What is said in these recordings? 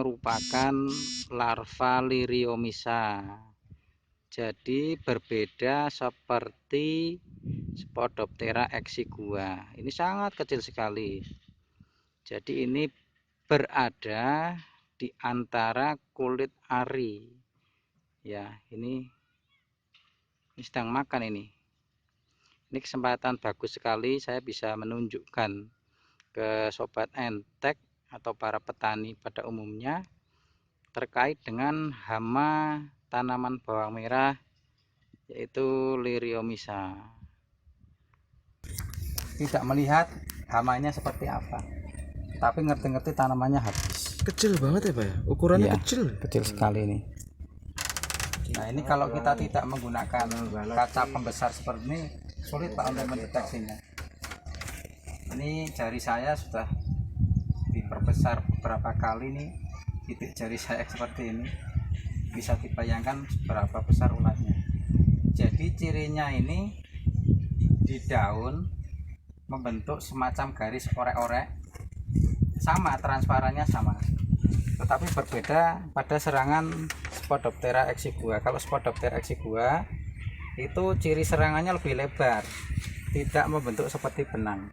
merupakan larva Liriomyza. Jadi berbeda seperti Spodoptera exigua. Ini sangat kecil sekali. Jadi ini berada di antara kulit ari. Ya, ini sedang makan ini. Ini kesempatan bagus sekali saya bisa menunjukkan ke sobat entek atau para petani pada umumnya terkait dengan hama tanaman bawang merah, yaitu Liriomyza. Tidak melihat hamanya seperti apa, tapi ngerti-ngerti tanamannya habis. Kecil banget ya Pak ya, ukurannya Iya, kecil sekali ini. Nah, ini kalau kita tidak menggunakan kaca pembesar seperti ini, sulit Pak untuk mendeteksinya. Ini jari saya sudah diperbesar beberapa kali nih, titik jari saya seperti ini. Bisa dibayangkan seberapa besar ulatnya. Jadi cirinya ini di daun membentuk semacam garis orek-orek, sama transparannya sama, tetapi berbeda pada serangan Spodoptera exigua. Kalau Spodoptera exigua itu ciri serangannya lebih lebar, tidak membentuk seperti benang,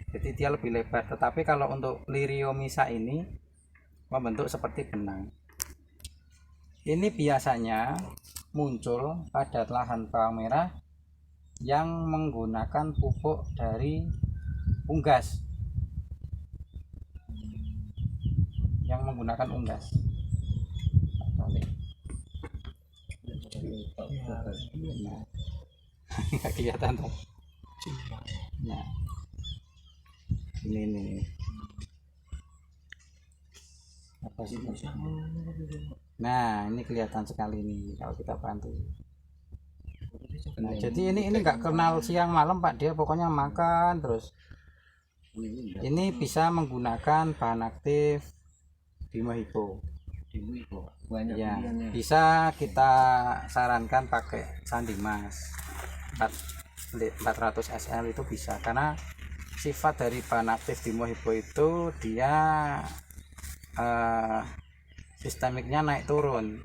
jadi dia lebih lebar. Tetapi kalau untuk Liriomyza ini membentuk seperti benang. Ini biasanya muncul pada lahan bawang merah yang menggunakan pupuk dari unggas, Nah, nggak kelihatan tuh. Nah, ini apa sih? Nah, ini kelihatan sekali nih kalau kita bantu. Nah, jadi ini nggak kenal siang malam Pak, dia pokoknya makan terus. Ini bisa menggunakan bahan aktif Dimohibo. Ya, bisa kita sarankan pakai Sandimas 400 SL itu bisa, karena sifat dari bahan aktif Dimohibo itu dia sistemiknya naik turun.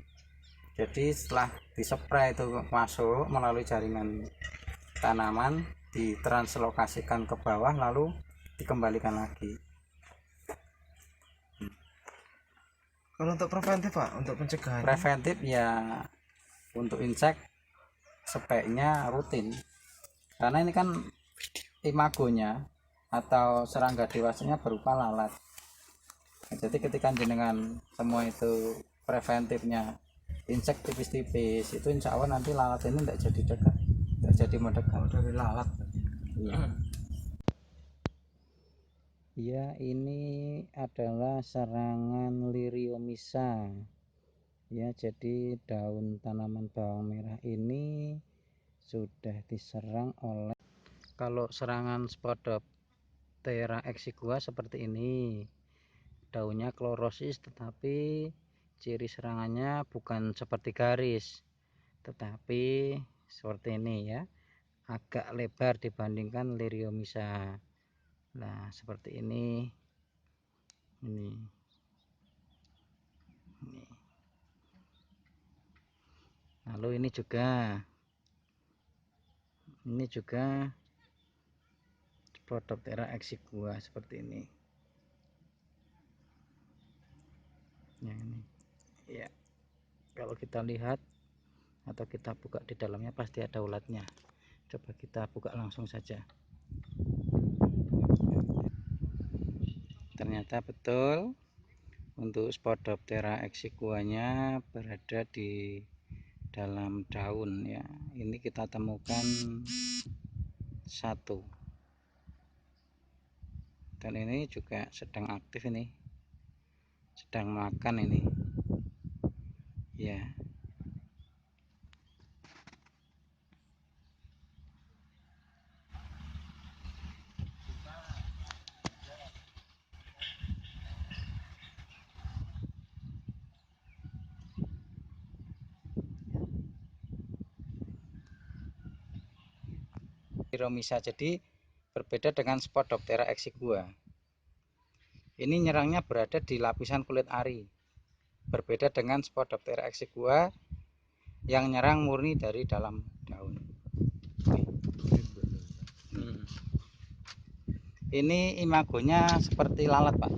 Jadi setelah dispray itu masuk melalui jaringan tanaman, ditranslokasikan ke bawah lalu dikembalikan lagi. Kalau untuk preventif Pak, untuk pencegahan Preventif ya, untuk insek sebaiknya rutin, karena ini kan imagonya atau serangga dewasanya berupa lalat. Jadi ketika jenengan semua itu preventifnya insek tipis-tipis, itu insya Allah nanti lalat ini tidak jadi dekat, tidak jadi mendekat. dari lalat. Ya, ini adalah serangan Liriomyza. Ya, jadi daun tanaman bawang merah ini sudah diserang oleh, kalau serangan Spodoptera exigua seperti ini, daunnya klorosis, tetapi ciri serangannya bukan seperti garis, tetapi seperti ini ya, agak lebar dibandingkan Liriomyza. Nah, seperti ini. Lalu ini juga Spodoptera exigua seperti ini. Yang ini ya, kalau kita lihat atau kita buka di dalamnya pasti ada ulatnya. Coba kita buka langsung saja. Ternyata betul untuk Spodoptera exiguanya berada di dalam daun ya. Ini kita temukan satu, dan ini juga sedang aktif, ini sedang makan ini ya. Liriomyza jadi berbeda dengan Spodoptera exigua. Ini nyerangnya berada di lapisan kulit ari. Berbeda dengan Spodoptera exigua yang nyerang murni dari dalam daun. Ini imagonya seperti lalat, Pak.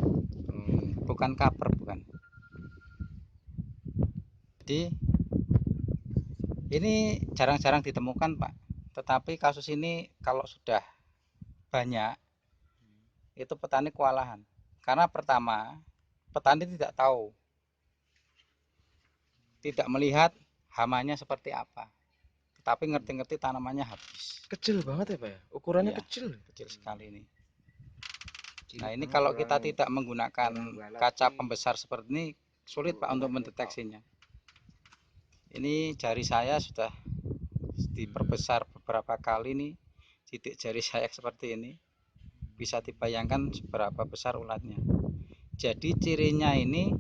Bukan kaper, bukan. Jadi ini jarang-jarang ditemukan, Pak. Tetapi kasus ini kalau sudah banyak, itu petani kewalahan. Karena pertama, petani tidak tahu, tidak melihat hamanya seperti apa. Tetapi ngerti-ngerti tanamannya habis. Kecil banget ya Pak ya? Ukurannya Iya, kecil. kecil sekali ini. Nah, ini kalau kita tidak menggunakan kaca pembesar seperti ini, sulit Pak untuk mendeteksinya. Ini jari saya sudah diperbesar beberapa kali nih, titik jari saya seperti ini. Bisa dibayangkan seberapa besar ulatnya. Jadi cirinya ini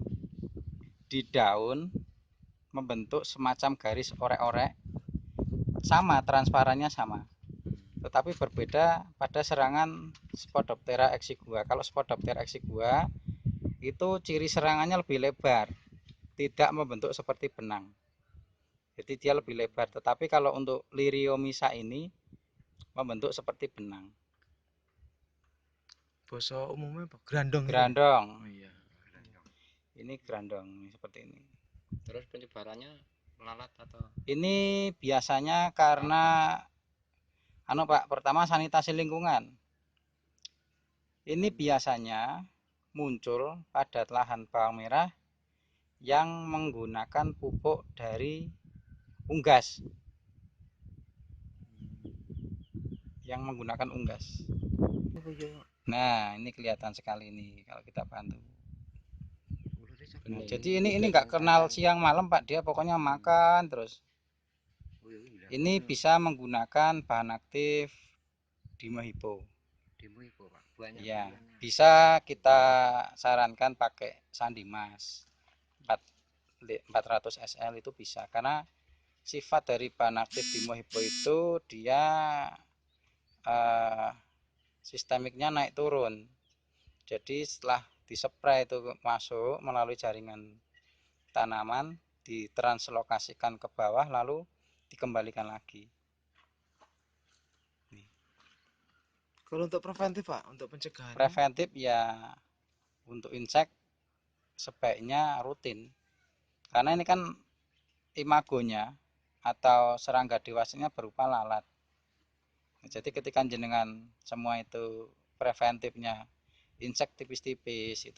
di daun membentuk semacam garis orek-orek, sama transparannya sama. Tetapi berbeda pada serangan Spodoptera exigua. Kalau Spodoptera exigua itu ciri serangannya lebih lebar, tidak membentuk seperti benang. Jadi dia lebih lebar. Tetapi kalau untuk Liriomysa ini membentuk seperti benang. Basa umumnya apa? Grandong. Grandong. Oh iya. Ini grandong seperti ini. Terus penyebarannya lalat atau Ini biasanya karena Pak, pertama sanitasi lingkungan. Ini biasanya muncul pada lahan bawang merah yang menggunakan pupuk dari unggas. Yang menggunakan unggas. Nah, ini kelihatan sekali ini kalau kita bantu. Nah, jadi ini nggak kenal siang malam Pak, dia pokoknya makan terus. Ini bisa menggunakan bahan aktif Dimohipo. Pak? Banyak. Ya, bisa kita sarankan pakai Sandimas 400 SL itu bisa, karena sifat dari bahan aktif Dimohipo itu dia sistemiknya naik turun. Jadi setelah dispray itu masuk melalui jaringan tanaman, ditranslokasikan ke bawah lalu dikembalikan lagi. Kalau untuk preventif Pak, untuk pencegahan. Preventif ya untuk insek sebaiknya rutin. Karena ini kan imagonya atau serangga dewasanya berupa lalat. Jadi ketika jenengan semua itu preventifnya insek tipis-tipis itu